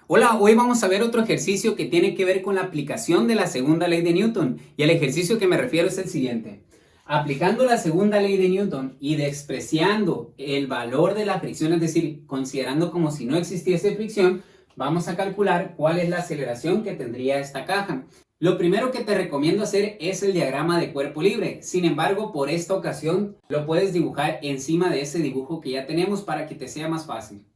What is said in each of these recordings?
Hola, hoy vamos a ver otro ejercicio que tiene que ver con la aplicación de la segunda ley de Newton. Y el ejercicio que me refiero es el siguiente. Aplicando la segunda ley de Newton y despreciando el valor de la fricción, es decir, considerando como si no existiese fricción, vamos a calcular cuál es la aceleración que tendría esta caja. Lo primero que te recomiendo hacer es el diagrama de cuerpo libre. Sin embargo, por esta ocasión lo puedes dibujar encima de ese dibujo que ya tenemos para que te sea más fácil.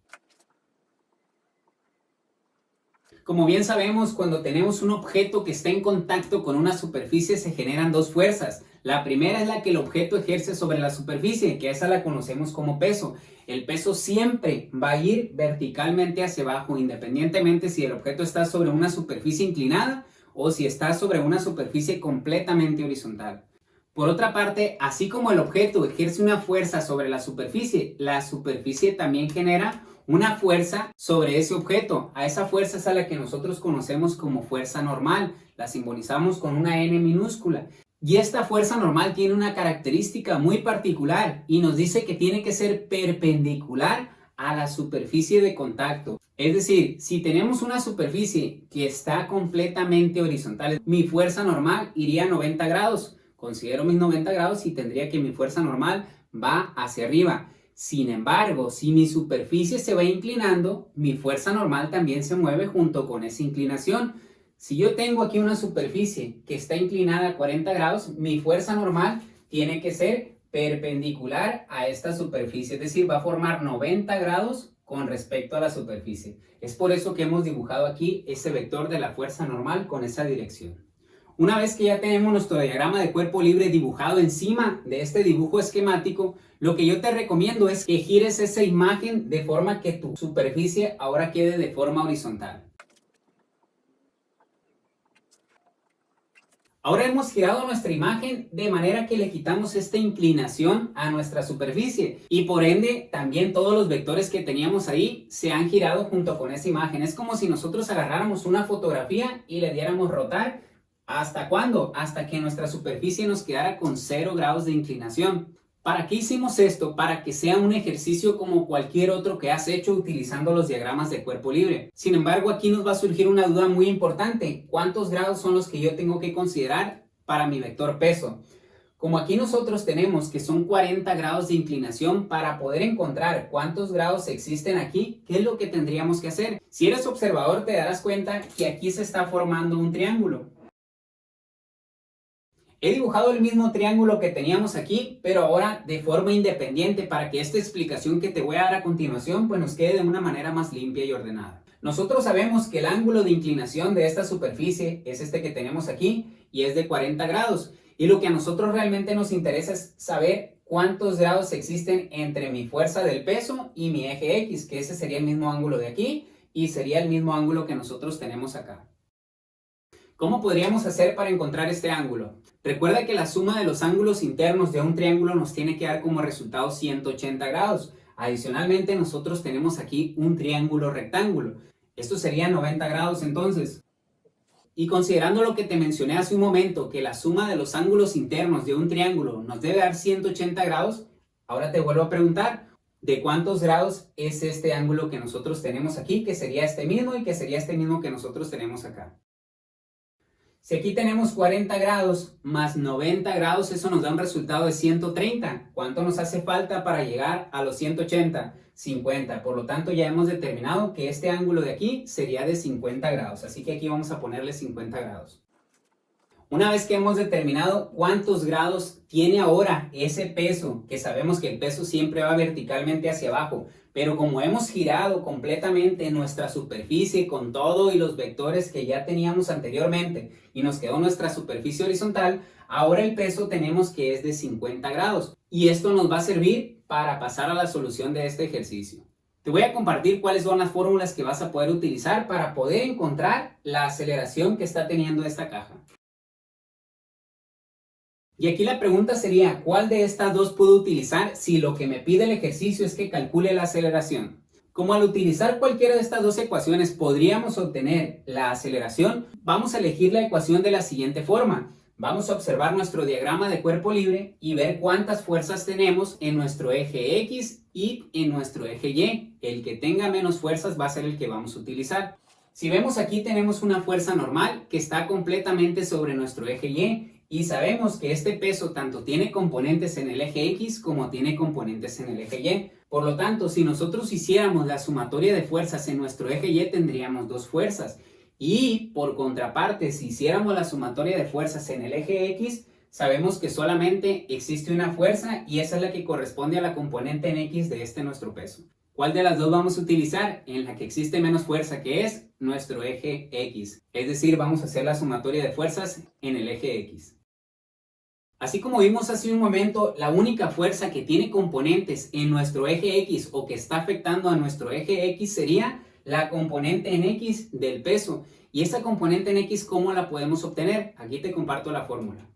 Como bien sabemos, cuando tenemos un objeto que está en contacto con una superficie se generan dos fuerzas. La primera es la que el objeto ejerce sobre la superficie, que esa la conocemos como peso. El peso siempre va a ir verticalmente hacia abajo, independientemente si el objeto está sobre una superficie inclinada o si está sobre una superficie completamente horizontal. Por otra parte, así como el objeto ejerce una fuerza sobre la superficie también genera una fuerza sobre ese objeto. A esa fuerza es a la que nosotros conocemos como fuerza normal. La simbolizamos con una N minúscula. Y esta fuerza normal tiene una característica muy particular y nos dice que tiene que ser perpendicular a la superficie de contacto. Es decir, si tenemos una superficie que está completamente horizontal, mi fuerza normal iría a 90 grados. Considero mis 90 grados y tendría que mi fuerza normal va hacia arriba. Sin embargo, si mi superficie se va inclinando, mi fuerza normal también se mueve junto con esa inclinación. Si yo tengo aquí una superficie que está inclinada a 40 grados, mi fuerza normal tiene que ser perpendicular a esta superficie, es decir, va a formar 90 grados con respecto a la superficie. Es por eso que hemos dibujado aquí ese vector de la fuerza normal con esa dirección. Una vez que ya tenemos nuestro diagrama de cuerpo libre dibujado encima de este dibujo esquemático, lo que yo te recomiendo es que gires esa imagen de forma que tu superficie ahora quede de forma horizontal. Ahora hemos girado nuestra imagen de manera que le quitamos esta inclinación a nuestra superficie y por ende también todos los vectores que teníamos ahí se han girado junto con esa imagen. Es como si nosotros agarráramos una fotografía y le diéramos rotar. ¿Hasta cuándo? Hasta que nuestra superficie nos quedara con 0 grados de inclinación. ¿Para qué hicimos esto? Para que sea un ejercicio como cualquier otro que has hecho utilizando los diagramas de cuerpo libre. Sin embargo, aquí nos va a surgir una duda muy importante. ¿Cuántos grados son los que yo tengo que considerar para mi vector peso? Como aquí nosotros tenemos que son 40 grados de inclinación, para poder encontrar cuántos grados existen aquí, ¿qué es lo que tendríamos que hacer? Si eres observador te darás cuenta que aquí se está formando un triángulo. He dibujado el mismo triángulo que teníamos aquí, pero ahora de forma independiente para que esta explicación que te voy a dar a continuación pues nos quede de una manera más limpia y ordenada. Nosotros sabemos que el ángulo de inclinación de esta superficie es este que tenemos aquí y es de 40 grados. Y lo que a nosotros realmente nos interesa es saber cuántos grados existen entre mi fuerza del peso y mi eje X, que ese sería el mismo ángulo de aquí y sería el mismo ángulo que nosotros tenemos acá. ¿Cómo podríamos hacer para encontrar este ángulo? Recuerda que la suma de los ángulos internos de un triángulo nos tiene que dar como resultado 180 grados. Adicionalmente, nosotros tenemos aquí un triángulo rectángulo. Esto sería 90 grados entonces. Y considerando lo que te mencioné hace un momento, que la suma de los ángulos internos de un triángulo nos debe dar 180 grados, ahora te vuelvo a preguntar, ¿de cuántos grados es este ángulo que nosotros tenemos aquí? Que sería este mismo y que sería este mismo que nosotros tenemos acá. Si aquí tenemos 40 grados más 90 grados, eso nos da un resultado de 130. ¿Cuánto nos hace falta para llegar a los 180? 50. Por lo tanto, ya hemos determinado que este ángulo de aquí sería de 50 grados. Así que aquí vamos a ponerle 50 grados. Una vez que hemos determinado cuántos grados tiene ahora ese peso, que sabemos que el peso siempre va verticalmente hacia abajo, pero como hemos girado completamente nuestra superficie con todo y los vectores que ya teníamos anteriormente y nos quedó nuestra superficie horizontal, ahora el peso tenemos que es de 50 grados y esto nos va a servir para pasar a la solución de este ejercicio. Te voy a compartir cuáles son las fórmulas que vas a poder utilizar para poder encontrar la aceleración que está teniendo esta caja. Y aquí la pregunta sería, ¿cuál de estas dos puedo utilizar si lo que me pide el ejercicio es que calcule la aceleración? Como al utilizar cualquiera de estas dos ecuaciones podríamos obtener la aceleración, vamos a elegir la ecuación de la siguiente forma. Vamos a observar nuestro diagrama de cuerpo libre y ver cuántas fuerzas tenemos en nuestro eje X y en nuestro eje Y. El que tenga menos fuerzas va a ser el que vamos a utilizar. Si vemos aquí tenemos una fuerza normal que está completamente sobre nuestro eje y sabemos que este peso tanto tiene componentes en el eje X como tiene componentes en el eje Y. Por lo tanto, si nosotros hiciéramos la sumatoria de fuerzas en nuestro eje Y tendríamos dos fuerzas. Y por contraparte, si hiciéramos la sumatoria de fuerzas en el eje X, sabemos que solamente existe una fuerza y esa es la que corresponde a la componente en X de este nuestro peso. ¿Cuál de las dos vamos a utilizar? En la que existe menos fuerza, que es nuestro eje X. Es decir, vamos a hacer la sumatoria de fuerzas en el eje X. Así como vimos hace un momento, la única fuerza que tiene componentes en nuestro eje X o que está afectando a nuestro eje X sería la componente en X del peso. Y esa componente en X, ¿cómo la podemos obtener? Aquí te comparto la fórmula.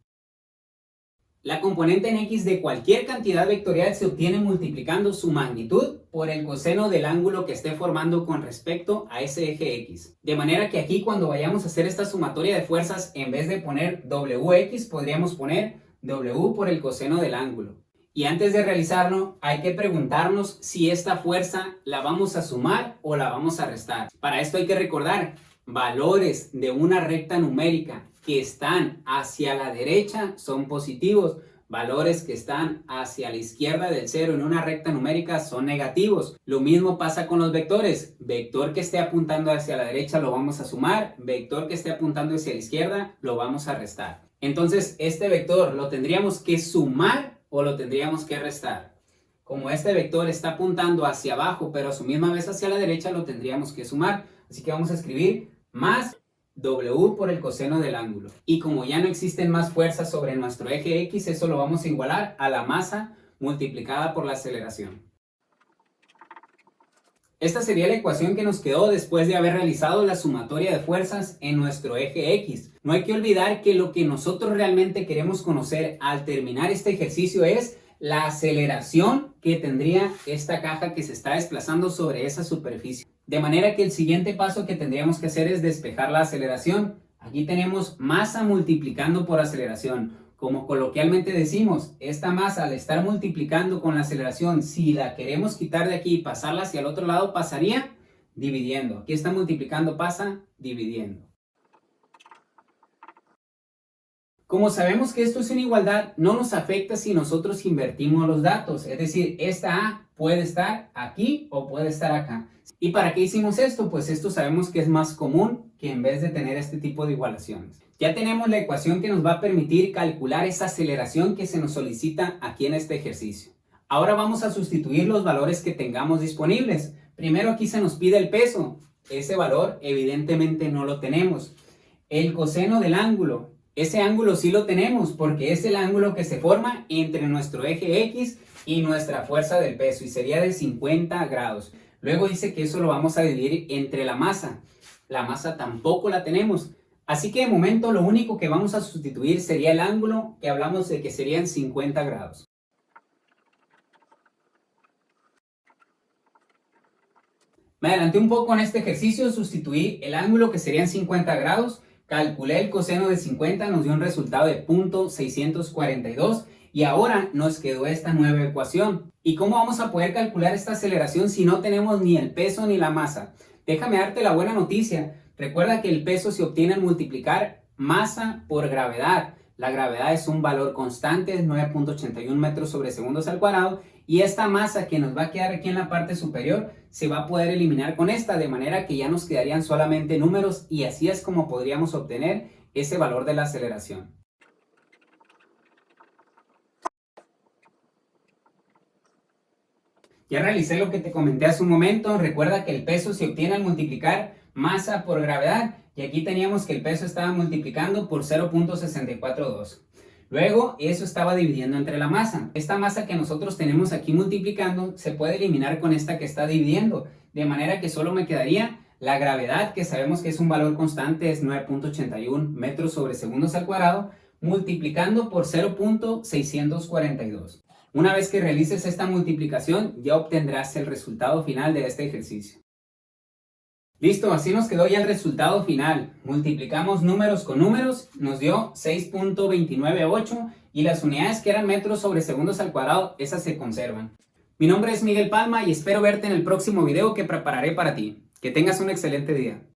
La componente en X de cualquier cantidad vectorial se obtiene multiplicando su magnitud por el coseno del ángulo que esté formando con respecto a ese eje X. De manera que aquí cuando vayamos a hacer esta sumatoria de fuerzas, en vez de poner WX, podríamos poner W por el coseno del ángulo. Y antes de realizarlo, hay que preguntarnos si esta fuerza la vamos a sumar o la vamos a restar. Para esto hay que recordar valores de una recta numérica que están hacia la derecha son positivos, valores que están hacia la izquierda del cero en una recta numérica son negativos. Lo mismo pasa con los vectores. Vector que esté apuntando hacia la derecha lo vamos a sumar, vector que esté apuntando hacia la izquierda lo vamos a restar. Entonces, este vector lo tendríamos que sumar o lo tendríamos que restar. Como este vector está apuntando hacia abajo, pero a su misma vez hacia la derecha, lo tendríamos que sumar. Así que vamos a escribir más W por el coseno del ángulo. Y como ya no existen más fuerzas sobre nuestro eje X, eso lo vamos a igualar a la masa multiplicada por la aceleración. Esta sería la ecuación que nos quedó después de haber realizado la sumatoria de fuerzas en nuestro eje X. No hay que olvidar que lo que nosotros realmente queremos conocer al terminar este ejercicio es la aceleración que tendría esta caja que se está desplazando sobre esa superficie. De manera que el siguiente paso que tendríamos que hacer es despejar la aceleración. Aquí tenemos masa multiplicando por aceleración. Como coloquialmente decimos, esta masa al estar multiplicando con la aceleración, si la queremos quitar de aquí y pasarla hacia el otro lado, pasaría dividiendo. Aquí está multiplicando, pasa dividiendo. Como sabemos que esto es una igualdad, no nos afecta si nosotros invertimos los datos. Es decir, esta A puede estar aquí o puede estar acá. ¿Y para qué hicimos esto? Pues esto sabemos que es más común que en vez de tener este tipo de igualaciones. Ya tenemos la ecuación que nos va a permitir calcular esa aceleración que se nos solicita aquí en este ejercicio. Ahora vamos a sustituir los valores que tengamos disponibles. Primero aquí se nos pide el peso. Ese valor evidentemente no lo tenemos. El coseno del ángulo. Ese ángulo sí lo tenemos porque es el ángulo que se forma entre nuestro eje X y nuestra fuerza del peso y sería de 50 grados. Luego dice que eso lo vamos a dividir entre la masa. La masa tampoco la tenemos. Así que de momento lo único que vamos a sustituir sería el ángulo que hablamos de que serían 50 grados. Me adelanté un poco en este ejercicio, sustituí el ángulo que serían 50 grados. Calculé el coseno de 50, nos dio un resultado de 0.642 y ahora nos quedó esta nueva ecuación. ¿Y cómo vamos a poder calcular esta aceleración si no tenemos ni el peso ni la masa? Déjame darte la buena noticia. Recuerda que el peso se obtiene al multiplicar masa por gravedad. La gravedad es un valor constante, es 9.81 metros sobre segundos al cuadrado. Y esta masa que nos va a quedar aquí en la parte superior se va a poder eliminar con esta, de manera que ya nos quedarían solamente números y así es como podríamos obtener ese valor de la aceleración. Ya realicé lo que te comenté hace un momento. Recuerda que el peso se obtiene al multiplicar masa por gravedad y aquí teníamos que el peso estaba multiplicando por 0.642. Luego eso estaba dividiendo entre la masa. Esta masa que nosotros tenemos aquí multiplicando se puede eliminar con esta que está dividiendo, de manera que solo me quedaría la gravedad, que sabemos que es un valor constante, es 9.81 metros sobre segundos al cuadrado, multiplicando por 0.642. Una vez que realices esta multiplicación, ya obtendrás el resultado final de este ejercicio. Listo, así nos quedó ya el resultado final. Multiplicamos números con números, nos dio 6.298 y las unidades que eran metros sobre segundos al cuadrado, esas se conservan. Mi nombre es Miguel Palma y espero verte en el próximo video que prepararé para ti. Que tengas un excelente día.